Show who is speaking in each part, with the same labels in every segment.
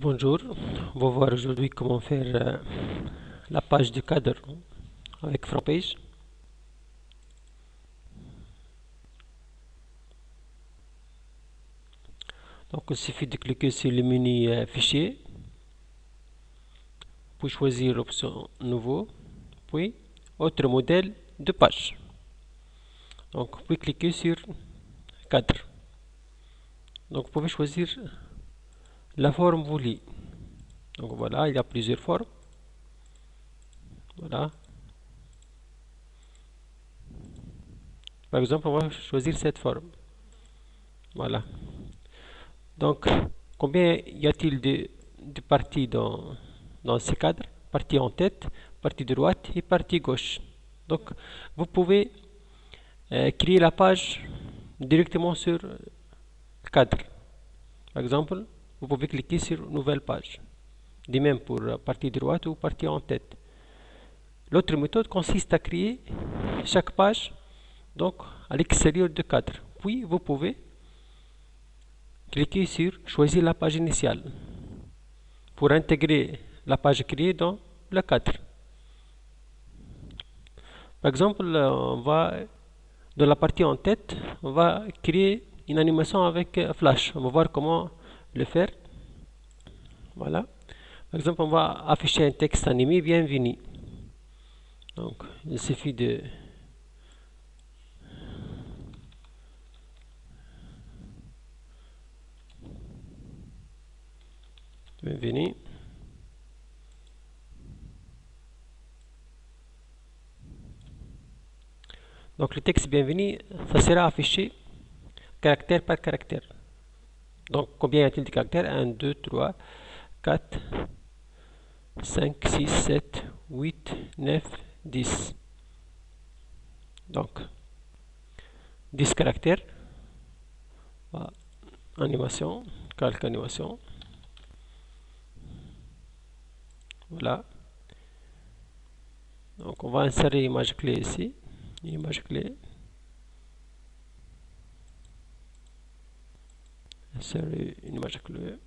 Speaker 1: Bonjour, on va voir aujourd'hui comment faire la page de cadre avec FrontPage. Donc il suffit de cliquer sur le menu Fichier, puis choisir l'option Nouveau, puis Autre modèle de page. Donc puis cliquer sur Cadre. Donc vous pouvez choisir la forme voulue. Donc voilà, il y a plusieurs formes. Voilà. Par exemple, on va choisir cette forme. Voilà. Donc, combien y a-t-il de parties dans ce cadre? Partie en tête, partie droite et partie gauche. Donc, vous pouvez créer la page directement sur le cadre. Par exemple, vous pouvez cliquer sur Nouvelle page. De même pour partie droite ou partie en tête. L'autre méthode consiste à créer chaque page donc à l'extérieur du cadre. Puis, vous pouvez cliquez sur Choisir la page initiale pour intégrer la page créée dans le cadre. Par exemple, on va dans la partie en tête, on va créer une animation avec Flash. On va voir comment le faire. Voilà. Par exemple, on va afficher un texte animé Bienvenue. Donc, il suffit de Bienvenue. Donc le texte bienvenue, ça sera affiché caractère par caractère. Donc combien y a-t-il de caractères? 1, 2, 3, 4, 5, 6, 7, 8, 9, 10. Donc 10 caractères. Voilà. Animation, calque animation. Voilà. Donc on va insérer l'image clé ici. Image clé. Insérer une image clé.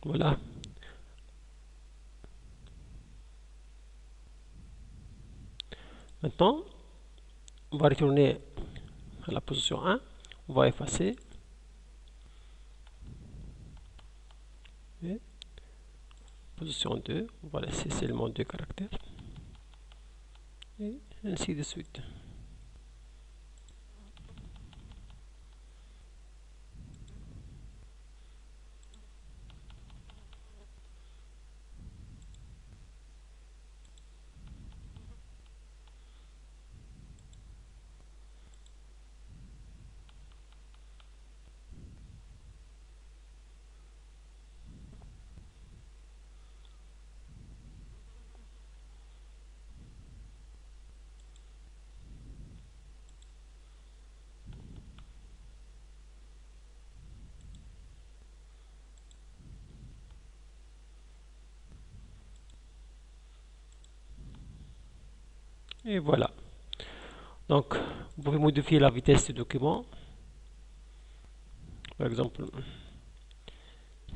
Speaker 1: Voilà. Maintenant, on va retourner à la position 1. On va effacer. Et position 2, on va laisser seulement 2 caractères. Et ainsi de suite. Et voilà. Donc, vous pouvez modifier la vitesse du document. Par exemple,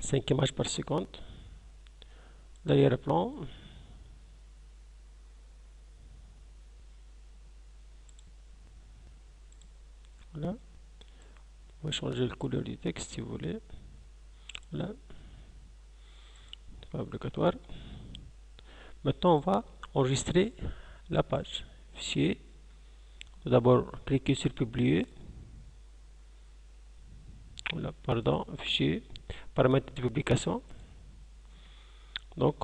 Speaker 1: 5 images par seconde. L'arrière-plan. Voilà. On va changer la couleur du texte si vous voulez. Voilà. C'est pas obligatoire. Maintenant, on va enregistrer la page. Fichier. Tout d'abord, cliquez sur Publier. Voilà, pardon, Fichier. Paramètres de publication. Donc,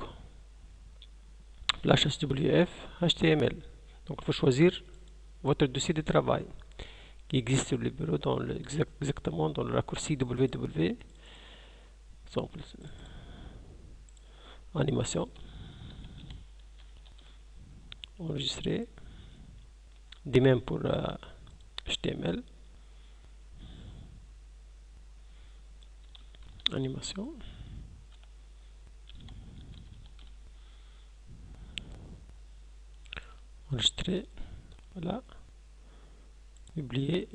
Speaker 1: Flash SWF, HTML. Donc, il faut choisir votre dossier de travail qui existe sur le bureau exactement dans le raccourci www. Exemple, animation, enregistrer. De même pour HTML, animation, enregistrer, voilà, publier,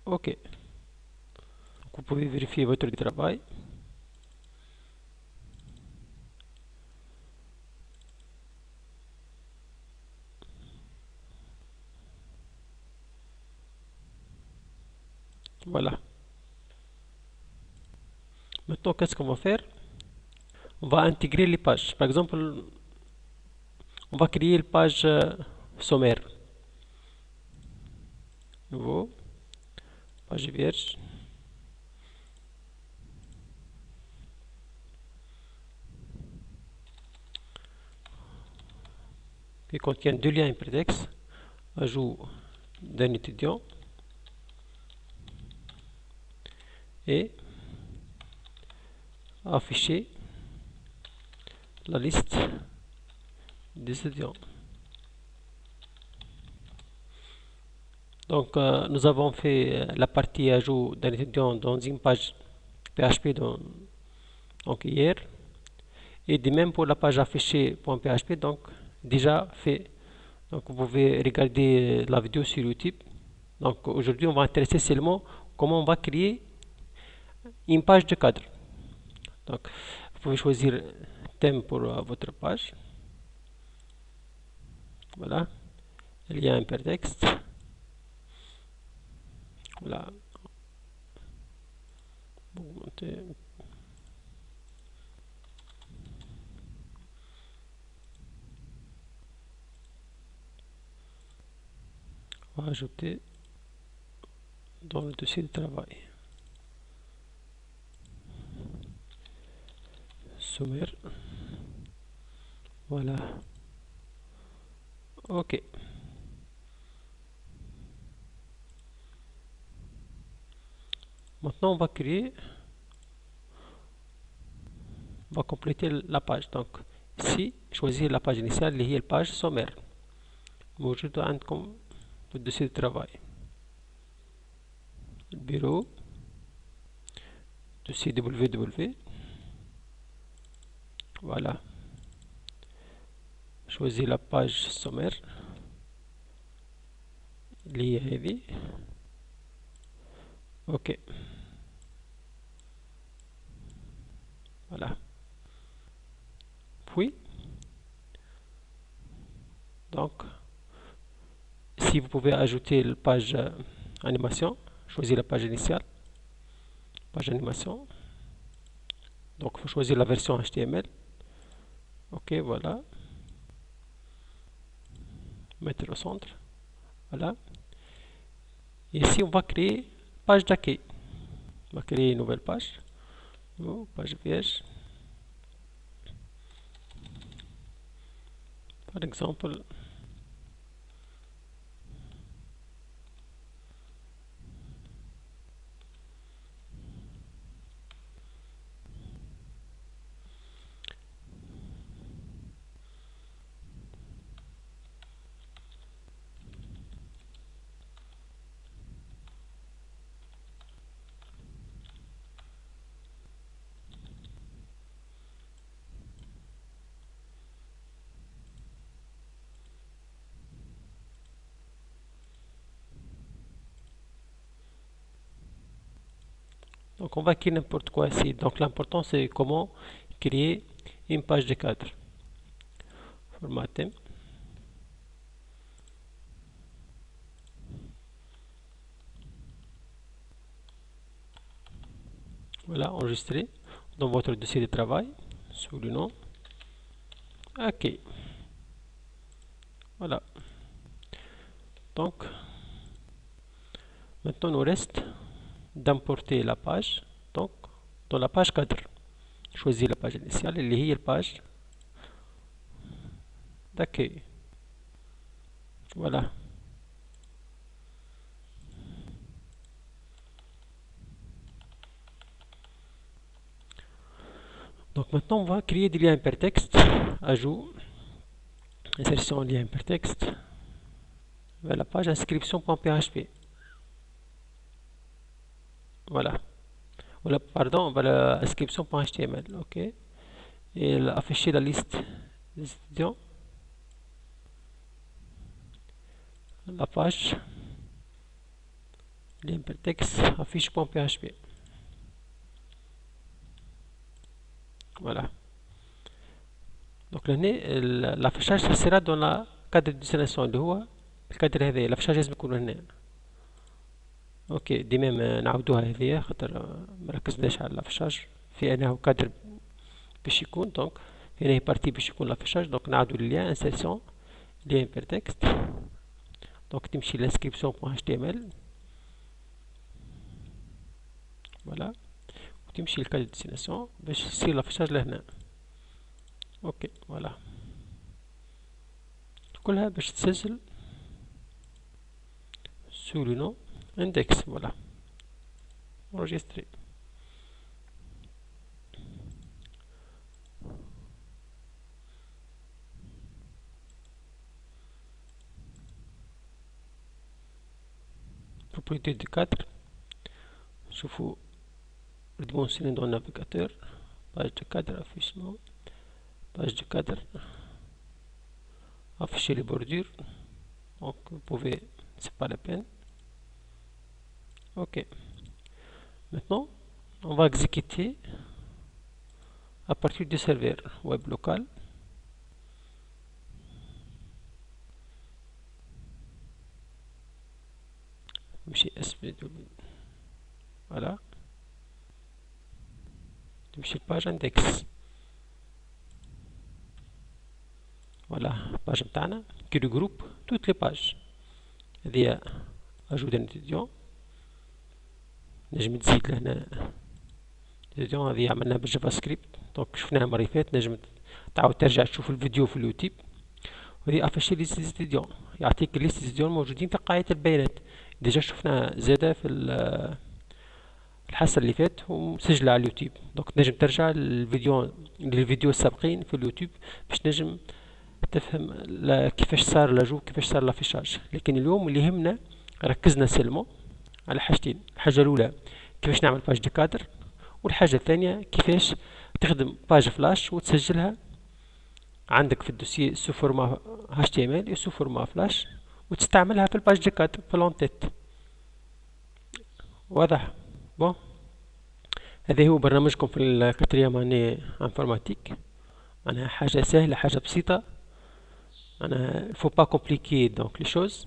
Speaker 1: ok. Donc, vous pouvez vérifier votre travail. Voilà. Maintenant, qu'est-ce qu'on va faire? On va intégrer les pages. Par exemple, on va créer une page sommaire. Nouveau, page vierge. Qui contient deux liens hypertextes. Ajout d'un étudiant. Et afficher la liste des étudiants. Donc, nous avons fait la partie ajout d'un étudiant dans une page PHP donc hier. Et de même pour la page affichée.php, donc déjà fait. Donc, vous pouvez regarder la vidéo sur YouTube. Donc, aujourd'hui, on va intéresser seulement comment on va créer une page de cadre. Donc, vous pouvez choisir thème pour votre page. Voilà. Il y a un hypertexte. Voilà. Augmenter. On va ajouter dans le dossier de travail. Sommaire. Voilà. Ok. Maintenant, on va compléter la page. Donc, ici, choisir la page initiale, اللي هي الpage sommaire موجودة عندكم في الدوسية الترافاي. البيرو dossier www. Voilà. Choisir la page sommaire اللي هي هذه. Ok. Voilà. Puis, donc, si vous pouvez ajouter la page animation, choisir la page initiale, page animation. Donc, il faut choisir la version HTML. Ok, voilà. Mettre au centre. Voilà. Et ici, on va créer page d'accueil. On va créer une nouvelle page. Page vierge. Par exemple, donc on va créer n'importe quoi ici. Donc l'important c'est comment créer une page de cadre. Formater. Voilà, enregistrer dans votre dossier de travail sous le nom. Ok. Voilà. Donc, maintenant il nous reste d'importer la page. Donc, dans la page cadre, choisir la page initiale اللي هي الpage d'accueil. Voilà. Donc maintenant on va créer des liens hypertextes. Ajout, insertion lien hypertexte. vers la page inscription.php. Voilà. Voilà, pardon, voilà inscription.html. Ok. Et afficher la liste des étudiants. La page l'hypertexte affiche.php. Voilà. Donc l'affichage sera dans le cadre de destination اللي هو الكادر هذا. الافيشاج لازم يكون هنا. اوكي ديما نعاودوها هذه خاطر مركزناش على الافيشاج في انه كادر باش يكون. دونك هنا هي بارتي باش يكون الافيشاج. دونك نعاودو لليان انسيرسيون لين بيرتكست. دونك تمشي لانسكريبسيون بوان اتش تي ام ال. فوالا وتمشي لكادر ديستيناسيون باش يصير الافيشاج لهنا. اوكي فوالا كلها باش تسجل sous le nom index. Voilà, enregistrer. Propriété du cadre. شوفوا dimensionner dans le navigateur. Page de cadre, affichement. Page de cadre. Afficher les bordures. Donc vous pouvez, c'est pas la peine. Ok. Maintenant, on va exécuter à partir du serveur web local. Voilà. تمشي page index. Voilà, page بتاعنا qui regroupe toutes les pages. هذه ajout d'un étudiant. نجم تزيد لهنا étudiant. هذه عملناها بالجافا سكريبت. دونك شفناها المرة اللي فاتت. نجم تعاود ترجع تشوف الفيديو في اليوتيوب. وهذه افيشي ليست étudiant. يعطيك ليست étudiant موجودين في قاعدة البيانات. ديجا شفناها زادة في الحصة اللي فات ومسجلة على اليوتيوب. دونك تنجم ترجع للفيديو السابقين في اليوتيوب باش تنجم تفهم كيفاش صار لاجو كيفاش صار لافيشاج. لكن اليوم اللي يهمنا ركزنا سلمو على حاجتين. الحاجة الأولى كيفاش نعمل باج دي كادر، والحاجة الثانية كيفاش تخدم باج فلاش وتسجلها عندك في الدوسيي سو فورما HTML وسو فورما فلاش وتستعملها في الباج دي كادر في لونتيت. واضح؟ بون هذا هو برنامجكم في الكاتريام اني انفورماتيك. معناها حاجة سهلة، حاجة بسيطة. معناها il faut pas compliquer donc les choses.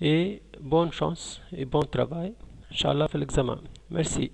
Speaker 1: Et bonne chance et bon travail. Inch'Allah في l'examen. Merci.